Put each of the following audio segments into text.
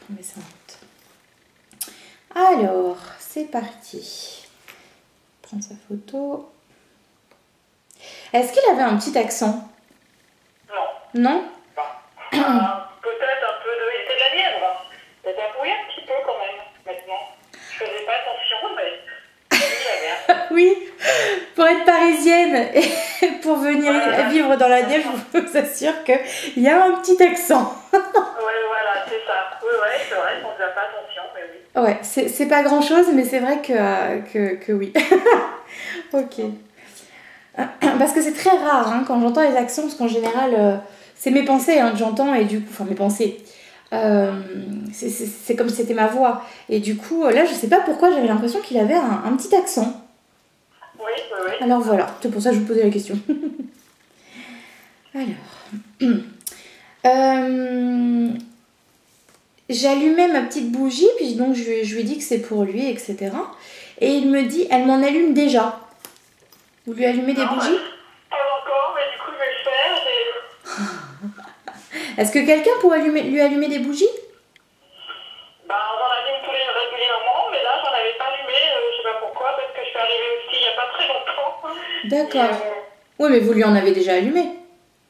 on met ça en route. Alors, c'est parti. Prends sa photo. Est-ce qu'il avait un petit accent? Non. Non? Peut-être un peu de... C'est de la Nièvre. Peut-être oui, un petit peu quand même, maintenant. Je faisais pas attention, mais... Oui, pour être parisienne et pour venir vivre dans la Nièvre, je vous assure qu'il y a un petit accent. Oui, voilà, c'est ça. Oui, ouais, c'est vrai, on ne faisait pas attention, mais oui. Ouais, c'est pas grand chose, mais c'est vrai que oui. Ok. Parce que c'est très rare hein, quand j'entends les accents, parce qu'en général, c'est mes pensées hein, que j'entends, et du coup, enfin mes pensées. C'est comme si c'était ma voix. Et du coup, là, je sais pas pourquoi j'avais l'impression qu'il avait un petit accent. Oui, oui, oui. Alors voilà, c'est pour ça que je vous posais la question. Alors. J'allumais ma petite bougie, puis donc je lui ai dit que c'est pour lui, etc. Et il me dit, elle m'en allume déjà. Vous lui allumez des bougies? Pas encore, mais du coup je vais le faire. Est-ce que quelqu'un pourrait lui allumer des bougies? Bah, on en allume tous les régulièrement, mais là j'en avais pas allumé, je sais pas pourquoi, parce que je suis arrivée aussi il y a pas très longtemps. D'accord. Oui, mais vous lui en avez déjà allumé.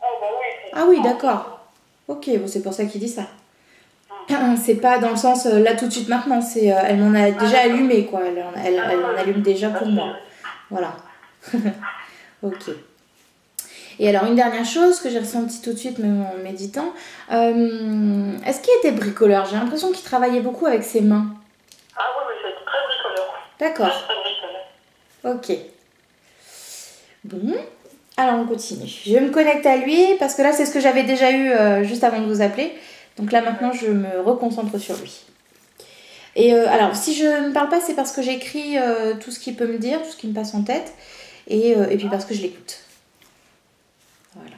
Oh bah oui. Ah oui, d'accord. Ok, bon, c'est pour ça qu'il dit ça. C'est pas dans le sens là tout de suite maintenant, c'est elle m'en a déjà allumé quoi, elle en allume déjà pour moi. Voilà. Ok. Et alors une dernière chose que j'ai ressentie tout de suite même en méditant, est-ce qu'il était bricoleur? J'ai l'impression qu'il travaillait beaucoup avec ses mains. Ah oui, mais c'est très bricoleur. D'accord. Très bricoleur. Ok. Bon, alors on continue. Je vais me connecter à lui parce que là c'est ce que j'avais déjà eu juste avant de vous appeler. Donc là maintenant je me reconcentre sur lui. Et alors si je ne parle pas c'est parce que j'écris tout ce qu'il peut me dire, tout ce qui me passe en tête. Et puis parce que je l'écoute. Voilà.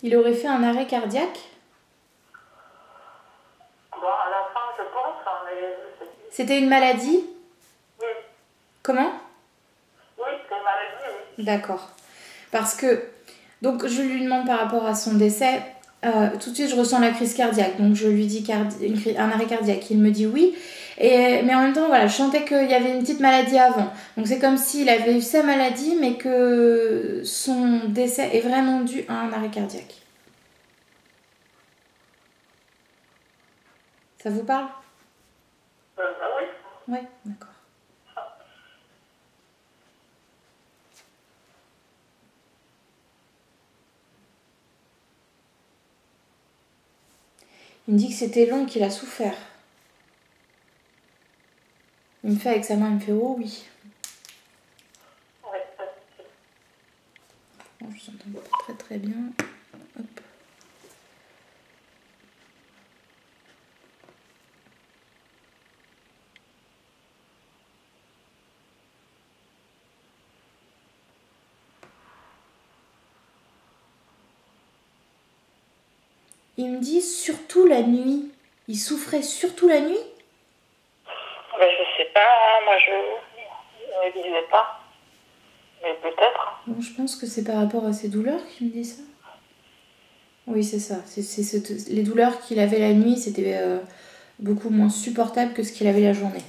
Il aurait fait un arrêt cardiaque? Bon, à la fin, je pense, hein, mais... C'était une maladie? Oui. Comment? Oui, c'est une maladie, oui. D'accord. Parce que, donc je lui demande par rapport à son décès, tout de suite je ressens la crise cardiaque, donc je lui dis un arrêt cardiaque, il me dit oui, mais en même temps voilà, je sentais qu'il y avait une petite maladie avant, donc c'est comme s'il avait eu sa maladie mais que son décès est vraiment dû à un arrêt cardiaque. Ça vous parle? Oui. Oui, d'accord. Il me dit que c'était long, qu'il a souffert. Il me fait avec sa main, il me fait oh oui. Oui. Bon, je s'entends pas très bien. Hop. Il me dit surtout la nuit. Il souffrait surtout la nuit? Ben, je sais pas, moi je ne disais pas. Mais peut-être. Bon, je pense que c'est par rapport à ses douleurs qu'il me dit ça. Oui, c'est ça. Les douleurs qu'il avait la nuit, c'était beaucoup moins supportable que ce qu'il avait la journée.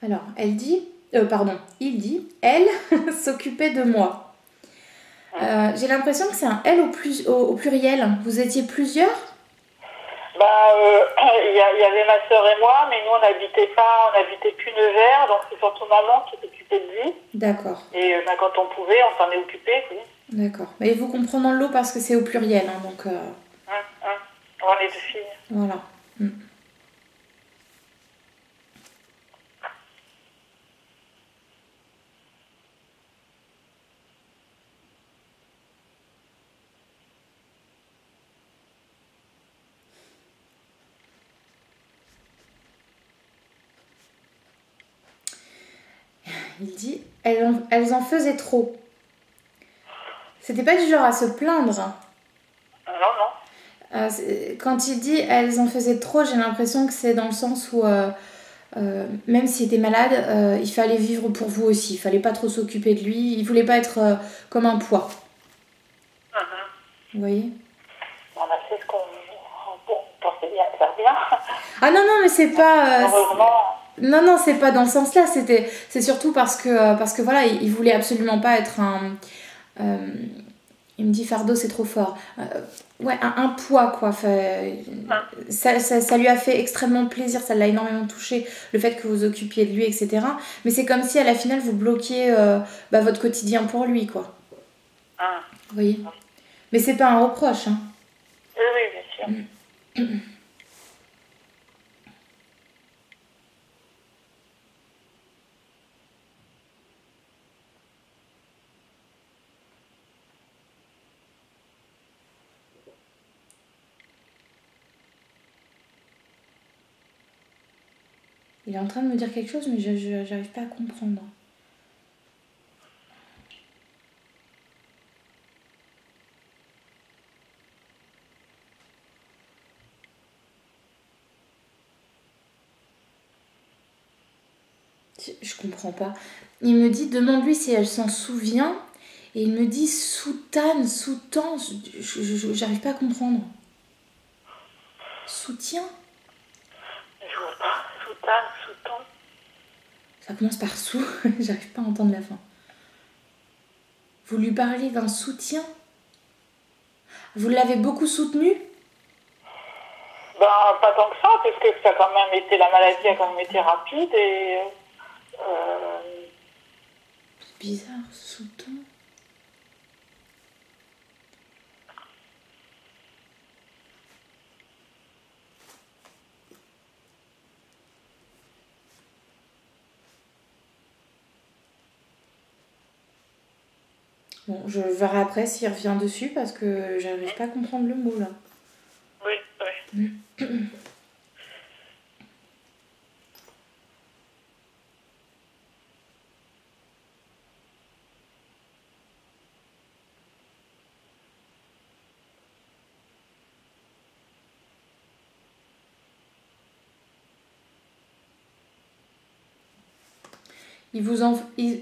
Alors, il dit, elle s'occupait de moi. J'ai l'impression que c'est un elle au pluriel. Vous étiez plusieurs? Bah, il y avait ma sœur et moi, mais nous on n'habitait plus Nevers, donc c'est surtout maman qui s'occupait de lui. D'accord. Et quand on pouvait, on s'en est occupé, oui. D'accord. Mais vous comprenez l'eau parce que c'est au pluriel, hein, donc. On est deux filles. Voilà. il dit, elles en faisaient trop. C'était pas du genre à se plaindre. Non. Quand il dit elles en faisaient trop, j'ai l'impression que c'est dans le sens où même s'il était malade, il fallait vivre pour vous aussi. Il fallait pas trop s'occuper de lui. Il voulait pas être comme un poids. Vous voyez? On a fait ce qu'on pensait bien faire bien. Ah non, mais c'est pas... Heureusement. Non, c'est pas dans le sens là. C'est surtout parce que voilà, il voulait absolument pas être un... il me dit fardeau, c'est trop fort. Ouais, un poids, quoi. Ça lui a fait extrêmement plaisir, ça l'a énormément touché, le fait que vous occupiez de lui, etc. Mais c'est comme si à la finale, vous bloquiez votre quotidien pour lui, quoi. Vous voyez? Mais c'est pas un reproche, hein. Oui, bien sûr. Il est en train de me dire quelque chose, mais j'arrive pas à comprendre. Je comprends pas. Il me dit, demande-lui si elle s'en souvient. Et il me dit soutane, sous-tend. J'arrive pas à comprendre. Soutien? Je vois pas. Soutane, sous-tend. Ça commence par sous. J'arrive pas à entendre la fin. Vous lui parlez d'un soutien? Vous l'avez beaucoup soutenu? Ben, pas tant que ça, parce que ça a quand même été, la maladie a quand même été rapide et... C'est bizarre, sous-tend. Bon, je verrai après s'il revient dessus parce que j'arrive pas à comprendre le mot là. Oui.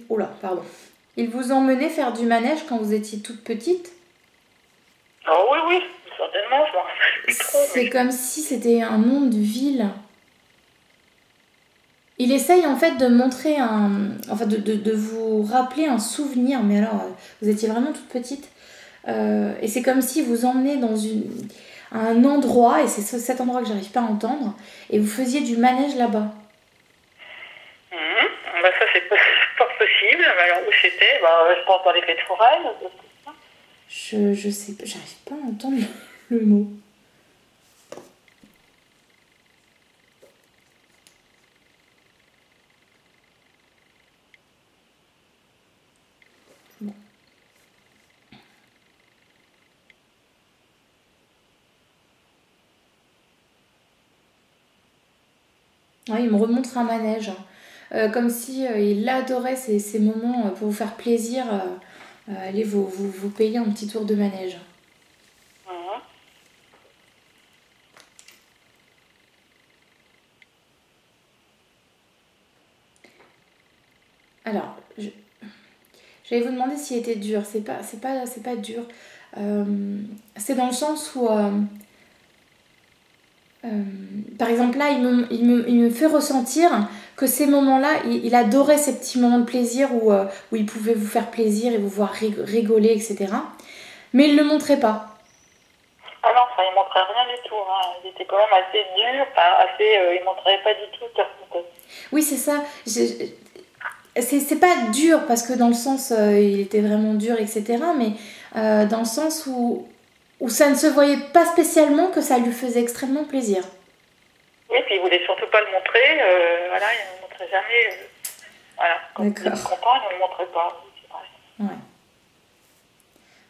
Oh là, pardon. Il vous emmenait faire du manège quand vous étiez toute petite? Oh oui, certainement, je m'en rappelle plus trop. C'est comme si c'était un nom de ville. Il essaye en fait de montrer de vous rappeler un souvenir, mais alors, vous étiez vraiment toute petite. Et c'est comme si vous emmenez dans un endroit, et c'est cet endroit que j'arrive pas à entendre, et vous faisiez du manège là-bas. Bah ça c'est fort possible, mais alors où c'était? Je pense dans les fêtes foraines. Je sais pas, j'arrive pas à entendre le mot. Bon. Ouais, il me remontre un manège. Comme si il adorait ces moments pour vous faire plaisir. Allez vous payer un petit tour de manège. Alors, j'allais vous demander s'il était dur. C'est pas dur. C'est dans le sens où, par exemple là, il me fait ressentir que ces moments-là, il adorait ces petits moments de plaisir où il pouvait vous faire plaisir et vous voir rigoler, etc. Mais il ne le montrait pas. Ah non, ça il montrait rien du tout. Hein. Il était quand même assez dur, il montrait pas du tout personne. Oui, c'est ça. C'est pas dur parce que dans le sens il était vraiment dur, etc. Mais dans le sens où ça ne se voyait pas spécialement que ça lui faisait extrêmement plaisir. Oui, puis il voulait surtout pas le montrer. Voilà, il ne le montrait jamais. Voilà, quand il était content, il ne le montrait pas. Ouais.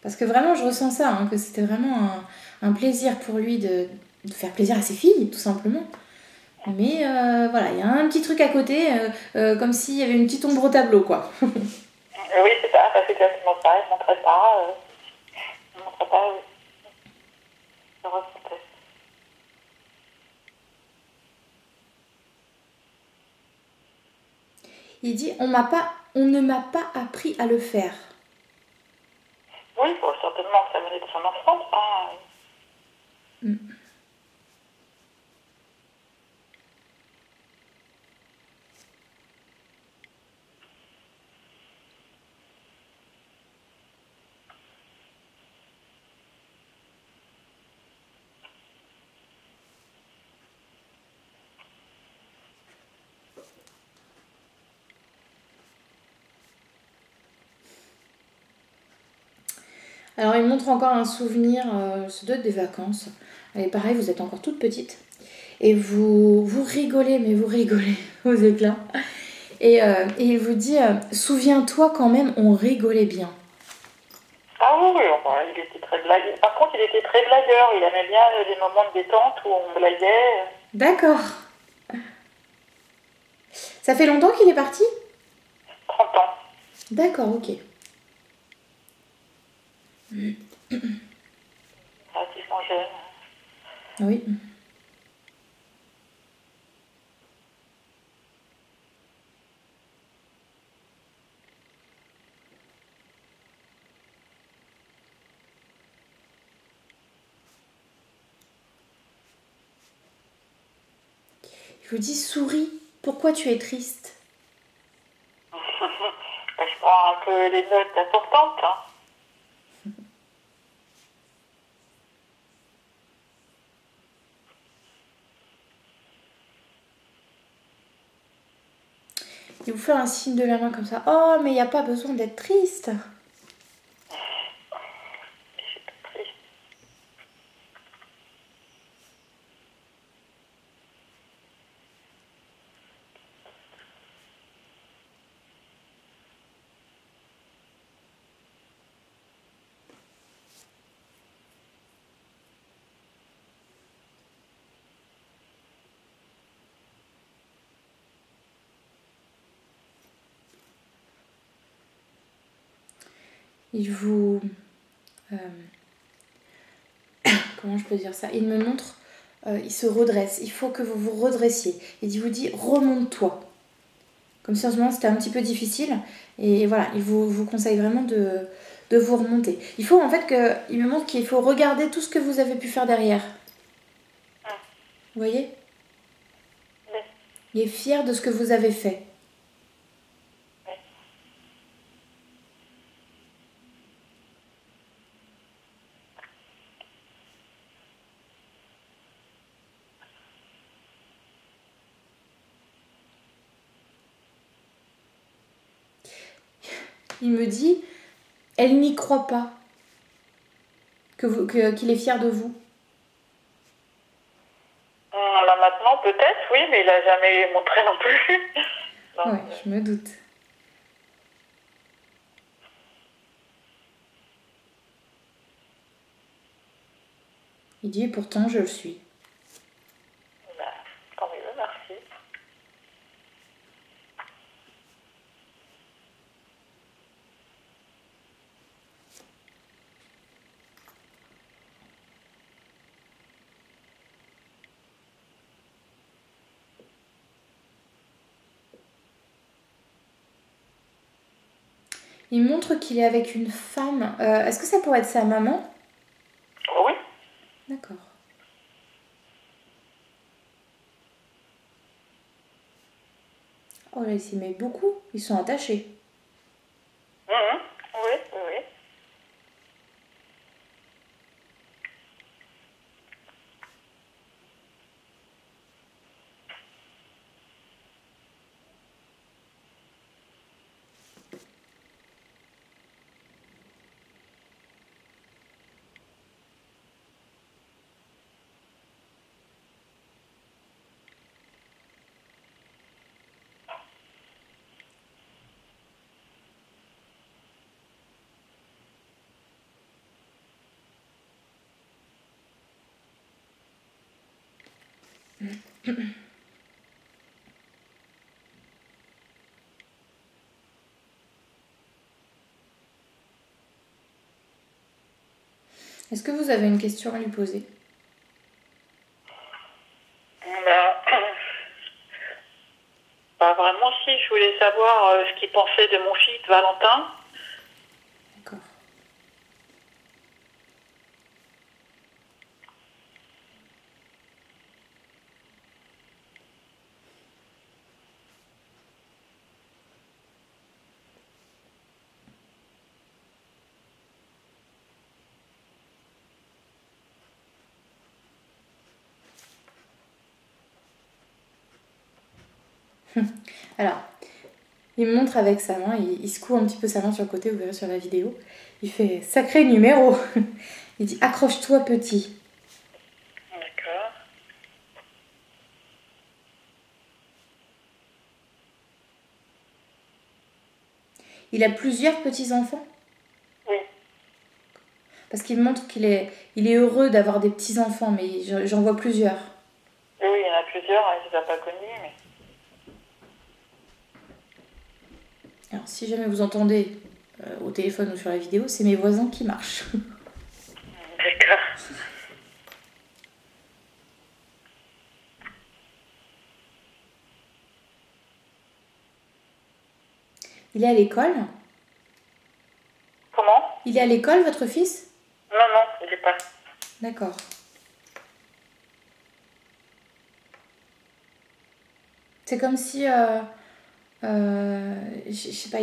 Parce que vraiment, je ressens ça, hein, que c'était vraiment un plaisir pour lui de faire plaisir à ses filles, tout simplement. Mais voilà, il y a un petit truc à côté, comme s'il y avait une petite ombre au tableau, quoi. Oui, c'est ça, c'est exactement ça. Il ne montrait pas. Il ne montrait pas, oui. Je ressentais. Il dit, on ne m'a pas appris à le faire. Oui, bon, certainement que ça venait de son enfance. Hein. Alors, il montre encore un souvenir, ça doit être des vacances. Et pareil, vous êtes encore toute petite. Et vous rigolez, mais vous rigolez aux éclats. Et il vous dit, souviens-toi quand même, on rigolait bien. Ah oui, oui, bon, il était très blagueur. Par contre, il était très blagueur. Il aimait bien des moments de détente où on blaguait. D'accord. Ça fait longtemps qu'il est parti ? 30 ans. D'accord, ok. Relativement jeune. Oui. Il vous dit, souris, pourquoi tu es triste ? Je prends un peu les notes importantes. Hein. Il vous fait un signe de la main comme ça. Oh, mais il n'y a pas besoin d'être triste. Il vous... comment je peux dire ça ? Il me montre, il se redresse. Il faut que vous vous redressiez. Il vous dit, remonte-toi. Comme si en ce moment c'était un petit peu difficile. Et voilà, il vous conseille vraiment de vous remonter. Il faut en fait il me montre qu'il faut regarder tout ce que vous avez pu faire derrière. Vous voyez ? Il est fier de ce que vous avez fait. Il me dit, elle n'y croit pas. Qu'il est fier de vous. Là maintenant, peut-être, oui, mais il n'a jamais montré non plus. Oui, je me doute. Il dit, pourtant, je le suis. Ben, tant mieux, merci. Il montre qu'il est avec une femme. Est-ce que ça pourrait être sa maman ? Oui. D'accord. Oh là, il s'y met beaucoup. Ils sont attachés. Oui, oui. Est-ce que vous avez une question à lui poser? Bah, pas vraiment, si. Je voulais savoir ce qu'il pensait de mon fils Valentin. D'accord. Alors, il me montre avec sa main, il secoue un petit peu sa main sur le côté, vous verrez sur la vidéo. Il fait sacré numéro. Il dit accroche-toi petit. D'accord. Il a plusieurs petits-enfants? Oui. Parce qu'il me montre il est heureux d'avoir des petits-enfants, mais j'en vois plusieurs. Oui, il y en a plusieurs, hein, je ne les ai pas connus, mais... Alors, si jamais vous entendez au téléphone ou sur la vidéo, c'est mes voisins qui marchent. D'accord. Il est à l'école? Comment? Il est à l'école, votre fils? Non, non, il n'est pas. D'accord. C'est comme si... je sais pas,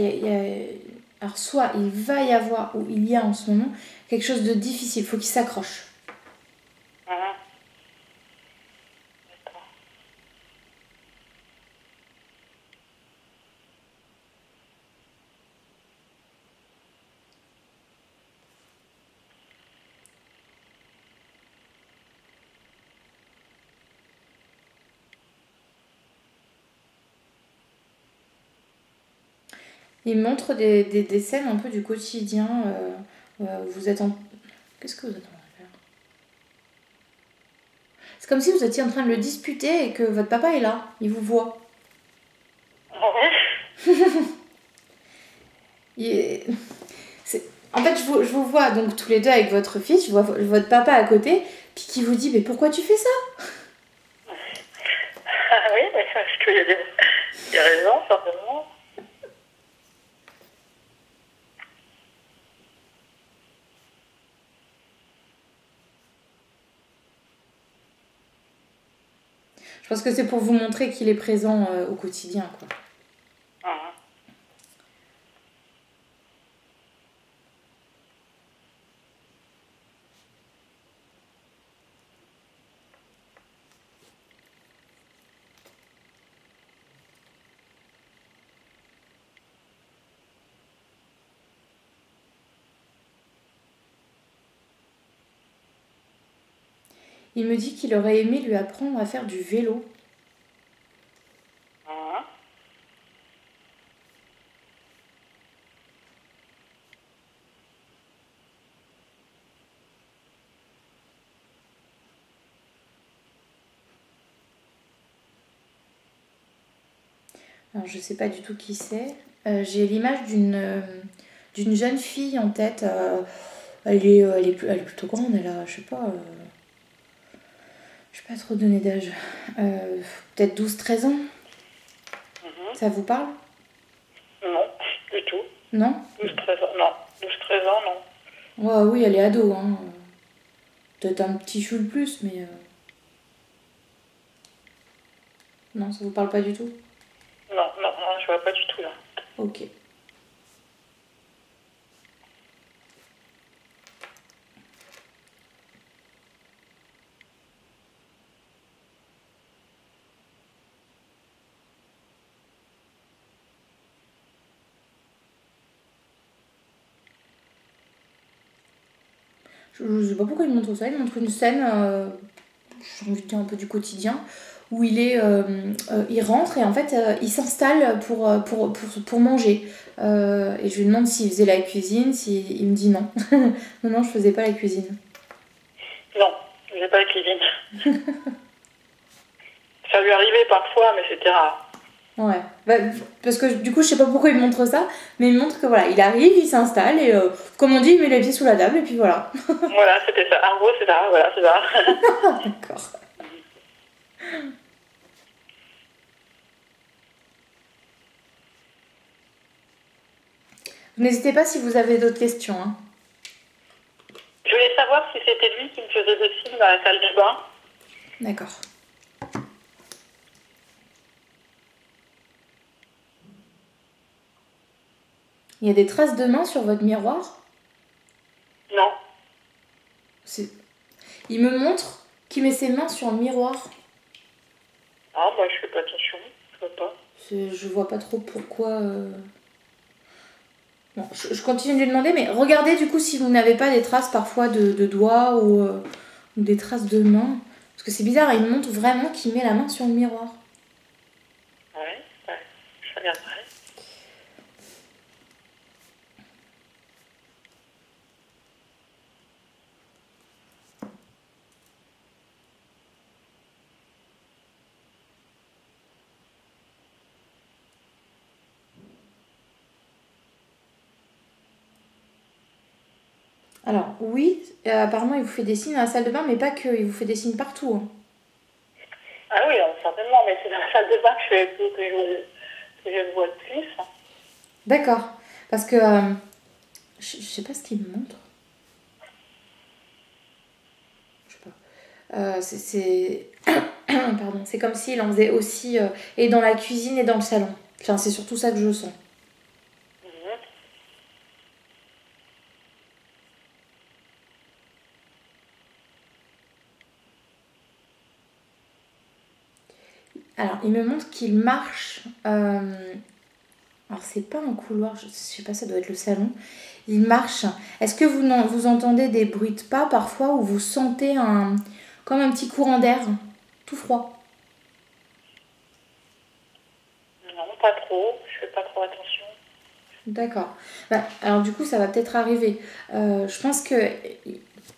alors soit il va y avoir, ou il y a en ce moment, quelque chose de difficile. Il faut qu'il s'accroche. Mhm. D'accord. Il montre des scènes un peu du quotidien. Vous êtes en... Qu'est-ce que vous êtes en train de faire? C'est comme si vous étiez en train de le disputer et que votre papa est là. Il vous voit. Oui. En fait, je vous vois donc tous les deux avec votre fils. Je vois votre papa à côté. Puis qui vous dit, mais pourquoi tu fais ça? Ah oui, mais parce qu'il y a des raisons, certainement. Je pense que c'est pour vous montrer qu'il est présent au quotidien, quoi. Mhm. Il me dit qu'il aurait aimé lui apprendre à faire du vélo. Mhm. Alors, je sais pas du tout qui c'est. J'ai l'image d'une jeune fille en tête. Elle est plutôt grande, elle a, je sais pas... je vais pas trop donner d'âge. Peut-être 12-13 ans. Mhm. Ça vous parle? Non, du tout. Non? 12-13 ans, non. 12-13 ans, non. Ouais, oui, elle est ado. Hein. Peut-être un petit chou le plus, mais... Non, ça vous parle pas du tout? Non, non, non, je vois pas du tout, là. Ok. Je ne sais pas pourquoi il montre ça. Il montre une scène, j'ai envie de dire un peu du quotidien, où il rentre et en fait il s'installe pour manger. Et je lui demande s'il faisait la cuisine, il me dit non. Non, non, je faisais pas la cuisine. Non, je faisais pas la cuisine. Ça lui arrivait parfois, mais c'était rare. Ouais. Bah, parce que du coup, je sais pas pourquoi il me montre ça, mais il me montre que voilà, il arrive, il s'installe et comme on dit, il met les pieds sous la table et puis voilà. Voilà, c'était ça. En gros, c'est ça. Voilà, c'est ça. D'accord. N'hésitez pas si vous avez d'autres questions. Hein. Je voulais savoir si c'était lui qui me faisait des signes dans la salle de bain. D'accord. Il y a des traces de main sur votre miroir? Non. Il me montre qu'il met ses mains sur le miroir. Ah, bah, je fais pas attention. Je vois pas. Je vois pas trop pourquoi... Bon, je continue de lui demander, mais regardez du coup si vous n'avez pas des traces parfois de doigts ou des traces de mains. Parce que c'est bizarre, il me montre vraiment qu'il met la main sur le miroir. Ouais, je regarderai. Alors oui, apparemment il vous fait des signes dans la salle de bain, mais pas que, il vous fait des signes partout. Hein. Ah oui, certainement, mais c'est dans la salle de bain que je le vois le plus. D'accord, parce que je sais pas ce qu'il me montre. Je sais pas. C'est pardon, c'est comme s'il en faisait aussi et dans la cuisine et dans le salon. Enfin, c'est surtout ça que je sens. Alors, il me montre qu'il marche. Alors, c'est pas un couloir, je sais pas, ça doit être le salon. Il marche. Est-ce que vous entendez des bruits de pas parfois ou vous sentez comme un petit courant d'air tout froid? Non, pas trop. Je fais pas trop attention. D'accord. Bah, alors, du coup, ça va peut-être arriver. Je pense que.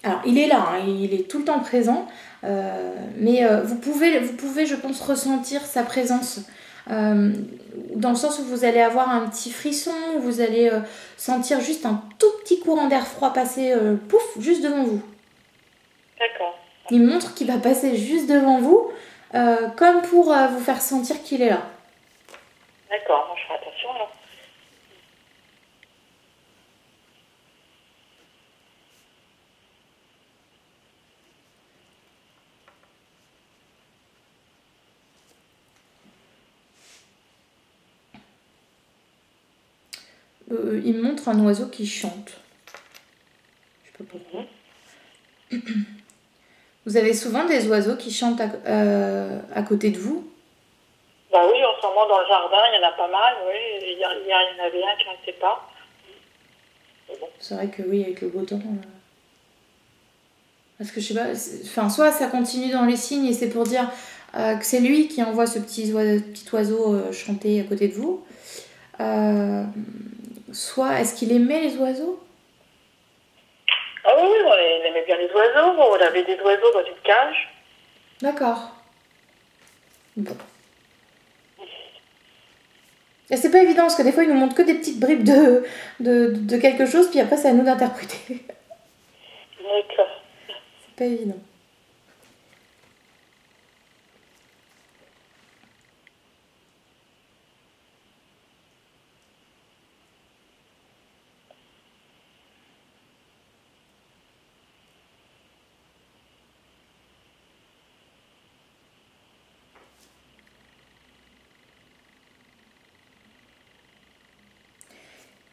Alors, il est là, hein, il est tout le temps présent. Mais vous pouvez, je pense, ressentir sa présence dans le sens où vous allez avoir un petit frisson, où vous allez sentir juste un tout petit courant d'air froid passer, pouf, juste devant vous. D'accord. Il montre qu'il va passer juste devant vous, comme pour vous faire sentir qu'il est là. D'accord, moi je ferai attention là. Il me montre un oiseau qui chante. Je sais pas pourquoi. Vous avez souvent des oiseaux qui chantent à côté de vous? Bah oui, en ce moment dans le jardin, il y en a pas mal, oui. Il y en avait un qui n'arrêtait pas. Bon. C'est vrai que oui, avec le beau temps. Parce que je sais pas, enfin, soit ça continue dans les signes et c'est pour dire que c'est lui qui envoie ce petit oiseau chanter à côté de vous. Soit est-ce qu'il aimait les oiseaux? Ah oui, il aimait bien les oiseaux. On avait des oiseaux dans une cage. D'accord. Bon. Et c'est pas évident parce que des fois ils nous montrent que des petites bribes de quelque chose, puis après c'est à nous d'interpréter. D'accord. C'est pas évident.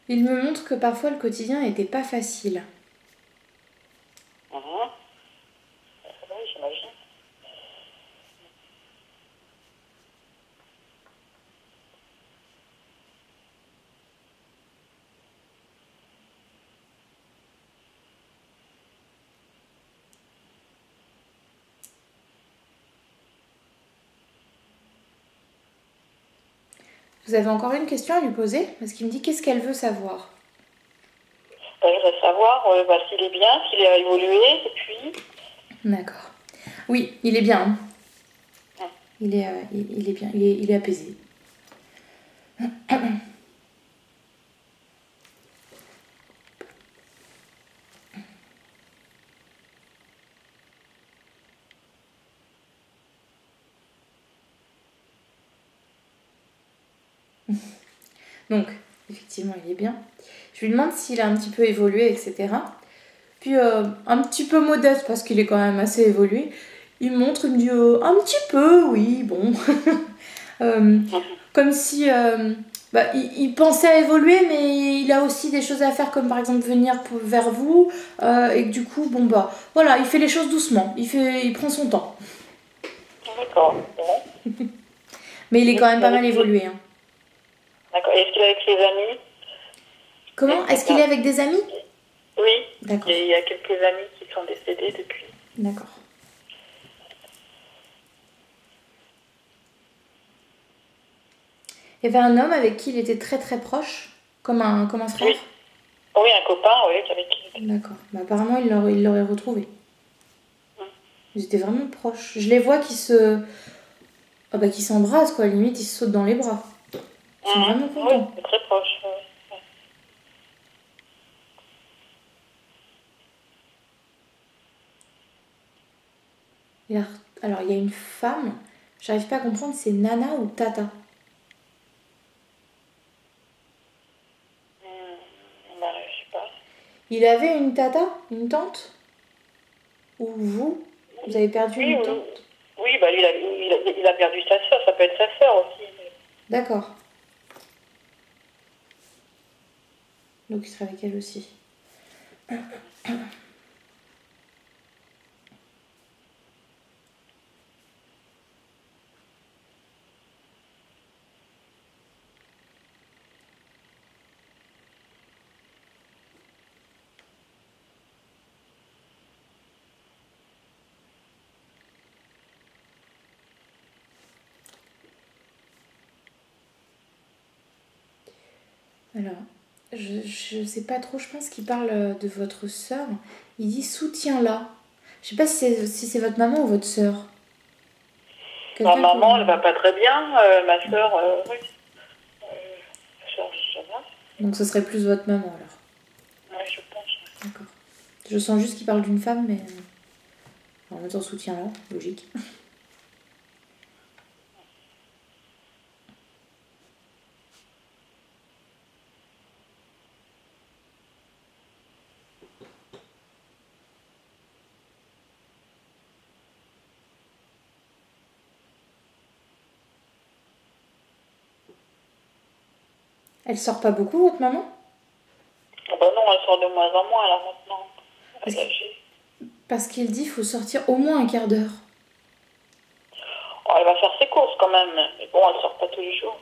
Il me montre que parfois le quotidien n'était pas facile. Oui, j'imagine. Vous avez encore une question à lui poser? Parce qu'il me dit qu'est-ce qu'elle veut savoir. Je voudrais savoir s'il est bien, s'il a évolué, et puis... D'accord. Oui, il est bien. Il est bien, il est apaisé. Donc, effectivement, il est bien. Je lui demande s'il a un petit peu évolué, etc. Puis, un petit peu modeste, parce qu'il est quand même assez évolué. Il me montre, il me dit un petit peu, oui, bon. Comme si il pensait à évoluer, mais il a aussi des choses à faire, comme par exemple venir vers vous. Et que du coup, bon, bah, voilà, il fait les choses doucement. Il prend son temps. D'accord. Mais il est quand même pas mal évolué. Hein. D'accord. Et est-ce qu'il est avec ses amis? Comment? Est-ce qu'il est avec des amis? Oui. D'accord. Et il y a quelques amis qui sont décédés depuis. D'accord. Il y avait un homme avec qui il était très très proche, comme un frère. Oui. Oui, un copain, oui, avec qui il était. D'accord. Bah, apparemment, il l'aurait retrouvé. Ils étaient vraiment proches. Je les vois qui s'embrassent, quoi. Limite, ils se sautent dans les bras. Ils sont vraiment contents. Oui, c'est très proche. Alors, il y a une femme, j'arrive pas à comprendre, c'est Nana ou Tata. Bah, je sais pas. Il avait une tata, une tante? Ou vous avez perdu une tante? Oui, bah lui, il a perdu sa soeur, ça peut être sa soeur aussi. D'accord. Donc il serait avec elle aussi. Alors, je sais pas trop, je pense qu'il parle de votre sœur. Il dit soutiens-la. Je sais pas si c'est votre maman ou votre sœur. Ma maman, elle va pas très bien. Ma sœur, oui. Sœur Jonas. Donc ce serait plus votre maman alors. Oui, je pense. D'accord. Je sens juste qu'il parle d'une femme, mais en même temps soutiens-la, logique. Elle sort pas beaucoup, votre maman? Ah bah non, elle sort de moins en moins là maintenant. Parce qu'il dit qu'il faut sortir au moins un quart d'heure. Oh, elle va faire ses courses quand même, mais bon, elle sort pas tous les jours.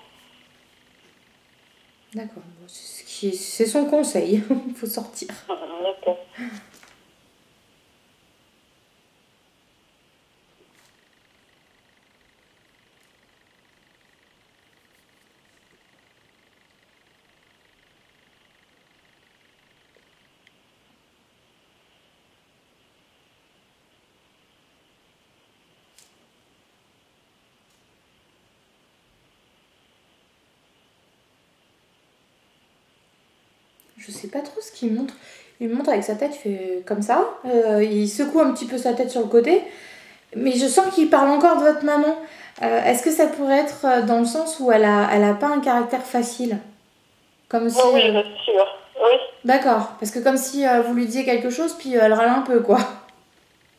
D'accord, bon, c'est son conseil, il faut sortir. D'accord. Je sais pas trop ce qu'il montre. Il montre avec sa tête, il fait comme ça. Il secoue un petit peu sa tête sur le côté. Mais je sens qu'il parle encore de votre maman. Est-ce que ça pourrait être dans le sens où elle a pas un caractère facile? Comme si, oui, c'est sûr. Oui. D'accord, parce que comme si vous lui disiez quelque chose, puis elle râle un peu, quoi.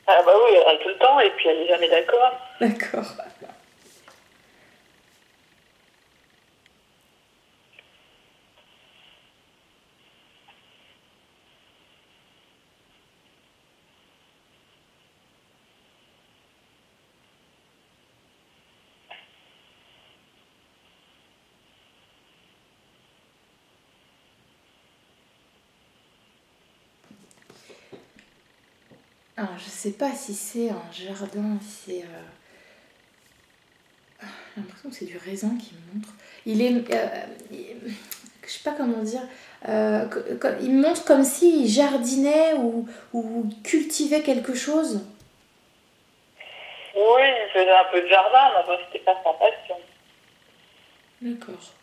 Ah bah oui, elle râle tout le temps et puis elle est jamais d'accord. D'accord. Alors, je sais pas si c'est un jardin, si c'est... J'ai l'impression que c'est du raisin qui me montre. Je sais pas comment dire. Il me montre comme s'il jardinait ou cultivait quelque chose. Oui, il faisait un peu de jardin, mais enfin, c'était pas sa passion. D'accord.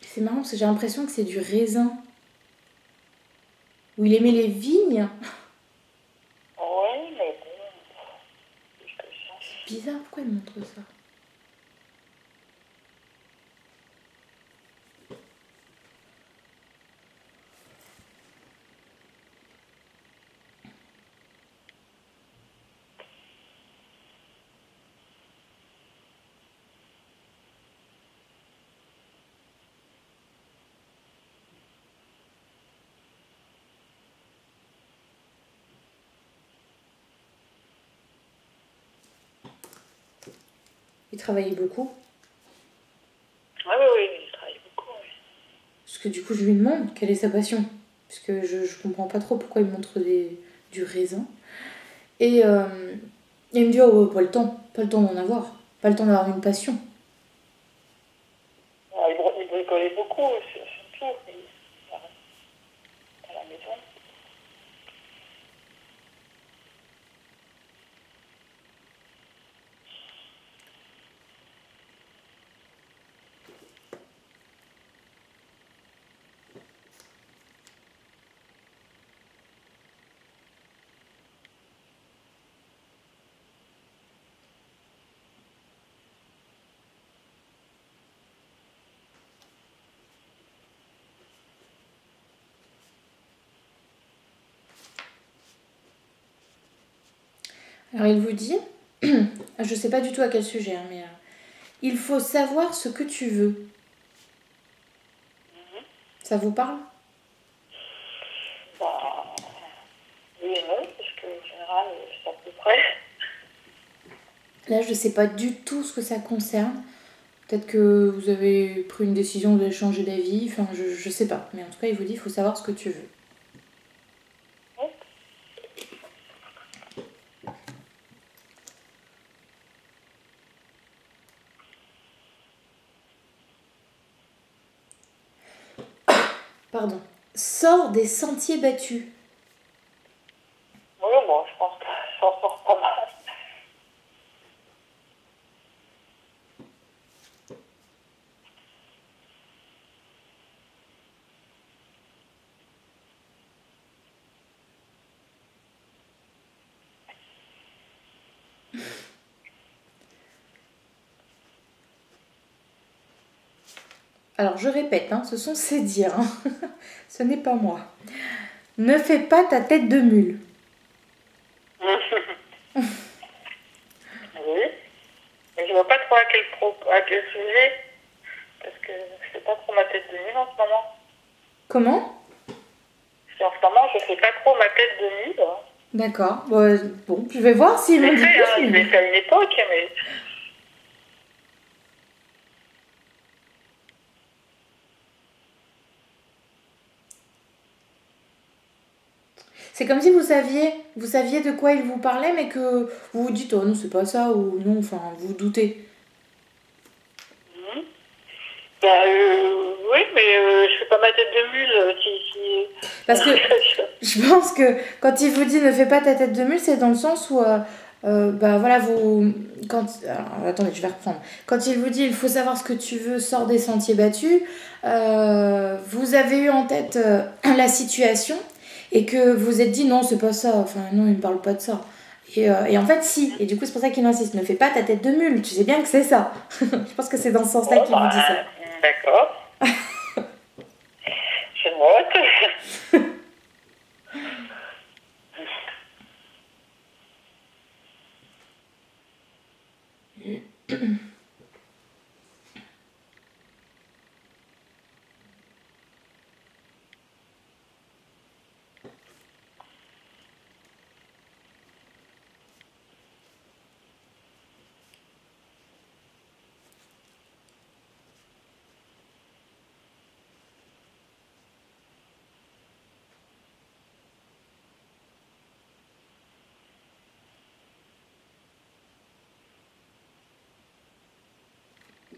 C'est marrant parce que j'ai l'impression que c'est du raisin. Ou il aimait les vignes. Oui, mais bon. C'est bizarre, pourquoi il montre ça? Il travaillait beaucoup. Ah oui, il travaille beaucoup, oui. Parce que du coup, je lui demande quelle est sa passion. Parce que je comprends pas trop pourquoi il montre du raisin. Et il me dit, oh, pas le temps. Pas le temps d'en avoir. Pas le temps d'avoir une passion. Ah, il bricolait beaucoup, surtout. À la maison. Alors il vous dit, je sais pas du tout à quel sujet, hein, mais il faut savoir ce que tu veux. Ça vous parle? Bah, oui et non, parce qu'en général, c'est à peu près. Là, je sais pas du tout ce que ça concerne. Peut-être que vous avez pris une décision, vous avez changé d'avis. Enfin, je sais pas. Mais en tout cas, il vous dit, il faut savoir ce que tu veux. Oui. Pardon. Sors des sentiers battus. Oui, bon, je pense que ça sort pas mal. Alors, je répète, hein, ce sont ses dires. Hein. Ce n'est pas moi. Ne fais pas ta tête de mule. Oui. Mais je vois pas trop à quel sujet. Parce que je fais pas trop ma tête de mule en ce moment. Comment? En ce moment, je fais pas trop ma tête de mule. D'accord. Bon, je vais voir s'il m'en dit plus. Je l'ai fait à une époque, mais... C'est comme si vous saviez de quoi il vous parlait, mais que vous vous dites, oh non, c'est pas ça, ou non, enfin, vous vous doutez. Oui, mais je fais pas ma tête de mule Parce que je pense que quand il vous dit ne fais pas ta tête de mule, c'est dans le sens où, bah voilà, alors, attendez, je vais reprendre. Quand il vous dit il faut savoir ce que tu veux, sors des sentiers battus, vous avez eu en tête la situation et que vous êtes dit non, c'est pas ça, enfin non, il me parle pas de ça. Et en fait, si. Et du coup, c'est pour ça qu'il insiste. Ne fais pas ta tête de mule. Tu sais bien que c'est ça. Je pense que c'est dans ce sens-là qu'il vous dit ça. D'accord. Je note.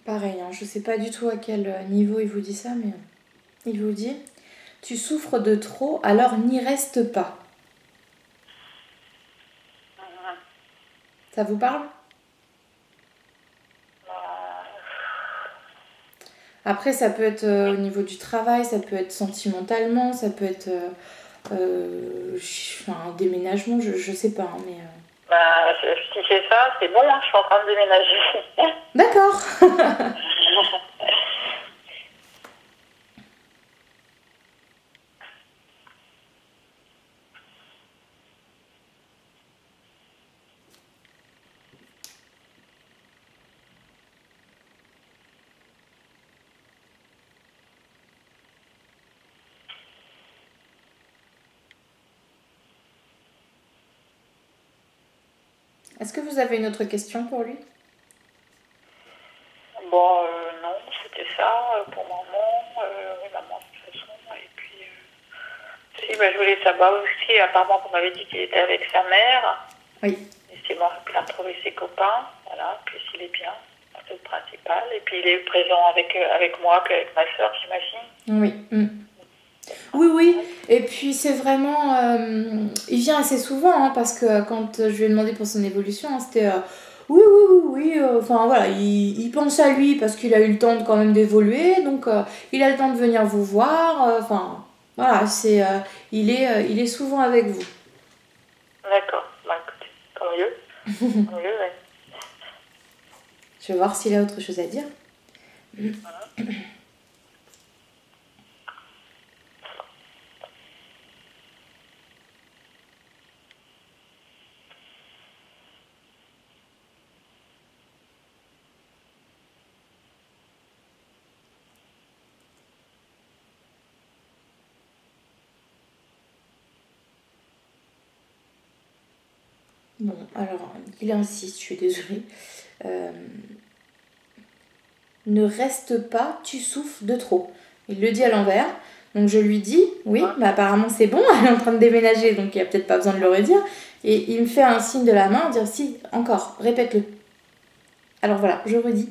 Pareil, hein, je sais pas du tout à quel niveau il vous dit ça, mais il vous dit tu souffres de trop, alors n'y reste pas. Ça vous parle? Après, ça peut être au niveau du travail, ça peut être sentimentalement, ça peut être un déménagement, je sais pas. Hein, mais, Bah, si c'est ça, c'est bon, hein, je suis en train de déménager. D'accord. Est-ce que vous avez une autre question pour lui? Bon, non, c'était ça pour maman. Oui, maman, de toute façon. Et puis, si, bah, je voulais savoir aussi, apparemment, vous m'avez dit qu'il était avec sa mère. Oui. Et c'est bon, il a retrouvé ses copains. Voilà, puis il est bien, c'est le principal. Et puis, il est présent avec moi, puis avec ma soeur, j'imagine. Oui. Oui, oui. Et puis c'est vraiment... il vient assez souvent, hein, parce que quand je lui ai demandé pour son évolution, hein, c'était... oui, oui, oui, oui. Enfin voilà, il pense à lui parce qu'il a eu le temps de, quand même d'évoluer. Donc il a le temps de venir vous voir. Enfin voilà, c'est, il est souvent avec vous. D'accord. Bah écoutez, tant mieux. Tant mieux, ouais. Je vais voir s'il a autre chose à dire. Bon, alors, il insiste, je suis désolée. Ne reste pas, tu souffles de trop. Il le dit à l'envers. Donc je lui dis, oui, mais apparemment c'est bon, elle est en train de déménager, donc il n'y a peut-être pas besoin de le redire. Et il me fait un signe de la main, dire si, encore, répète-le. Alors voilà, je redis.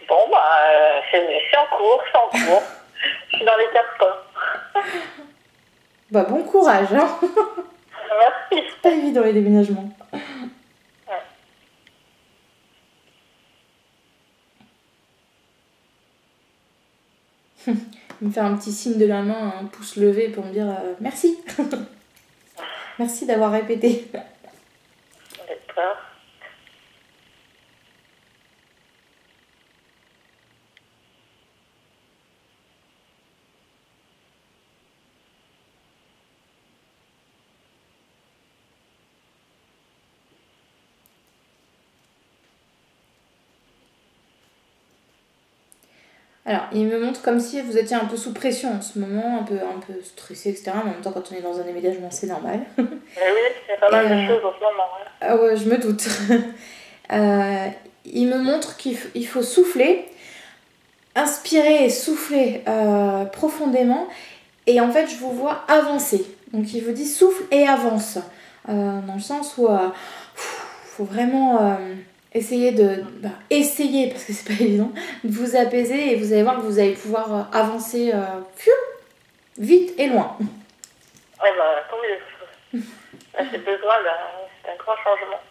Bon, bah, c'est en cours, c'est en cours. Je suis dans les 4 pas. Bah bon courage, hein. Merci. C'est pas évident les déménagements. Ouais. Il me fait un petit signe de la main, un pouce levé pour me dire merci. Merci d'avoir répété. D'accord. Alors, il me montre comme si vous étiez un peu sous pression en ce moment, un peu stressé, etc. Mais en même temps, quand on est dans un déménagement, c'est normal. Mais oui, il y a pas mal de choses en ce moment. Ouais. Ah ouais, je me doute. Il me montre qu'il faut souffler, inspirer et souffler profondément. Et en fait, je vous vois avancer. Donc, il vous dit souffle et avance. Dans le sens où faut vraiment essayer essayer, parce que c'est pas évident, de vous apaiser et vous allez voir que vous allez pouvoir avancer vite et loin. Ouais, bah, tant mieux. Là, j'ai besoin c'est un grand changement.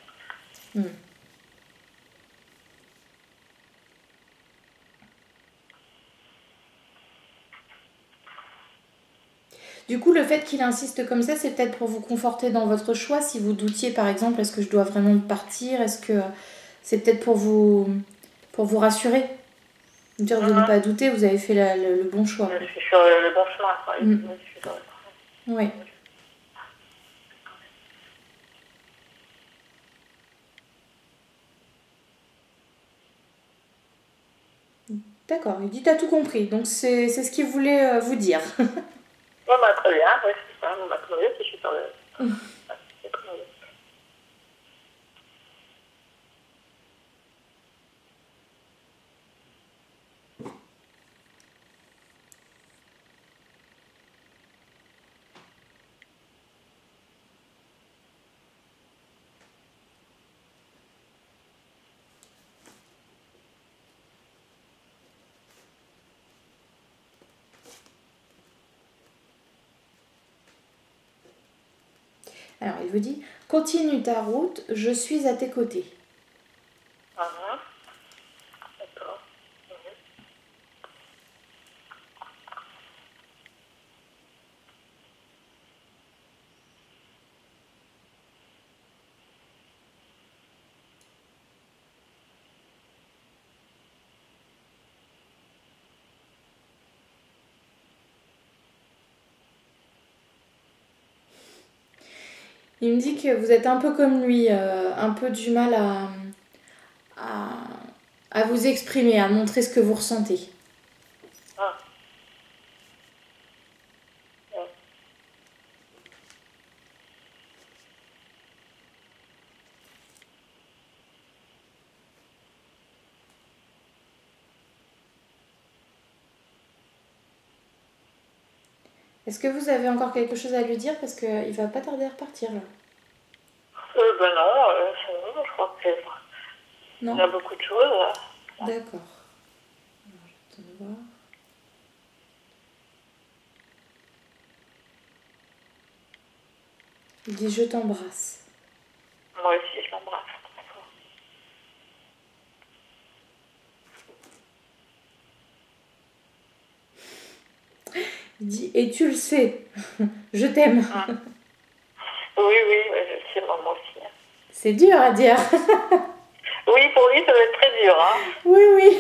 Du coup, le fait qu'il insiste comme ça, c'est peut-être pour vous conforter dans votre choix. Si vous doutiez, par exemple, est-ce que je dois vraiment partir? Est-ce que c'est peut-être pour vous rassurer? Dire de ne pas douter, vous avez fait le bon choix. Je suis sur le bon chemin, quoi. Oui. D'accord, il dit t'as tout compris. Donc c'est ce qu'il voulait vous dire. Bon, bah, très bien, oui, c'est ça. Bon, bah, très bien, si je suis sur le... C'est très bien. Alors il vous dit continue ta route, je suis à tes côtés. D'accord. Il me dit que vous êtes un peu comme lui, un peu du mal à vous exprimer, à montrer ce que vous ressentez. Ah. Ouais. Est-ce que vous avez encore quelque chose à lui dire? Parce qu'il va pas tarder à repartir là. Ben non, c'est bon, je crois qu'il Non? y a beaucoup de choses. D'accord. Alors, je vais te voir. Il dit je t'embrasse. Moi aussi, je l'embrasse. Il dit et tu le sais, je t'aime. Oui, je sais, moi aussi. C'est dur à dire. Oui, pour lui, ça va être très dur. Hein. Oui,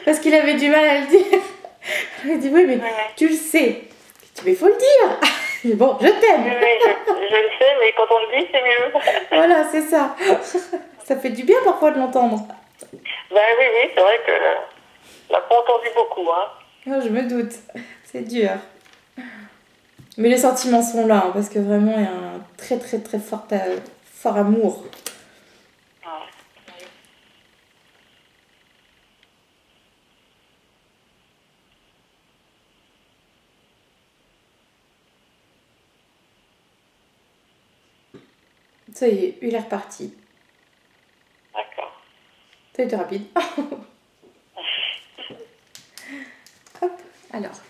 parce qu'il avait du mal à le dire. Il dit oui, mais Ouais. tu le sais. Mais il faut le dire. Je dis, bon, je t'aime. Oui, je le sais, mais quand on le dit, c'est mieux. Voilà, c'est ça. Ça fait du bien parfois de l'entendre. Ben oui, c'est vrai que je l'ai pas entendu beaucoup. Hein. Oh, je me doute. C'est dur. Mais les sentiments sont là, hein, parce que vraiment, il y a un très, très, très fort amour. Ouais. Ça y est, il est reparti. D'accord. Ça a été rapide. Hop, alors.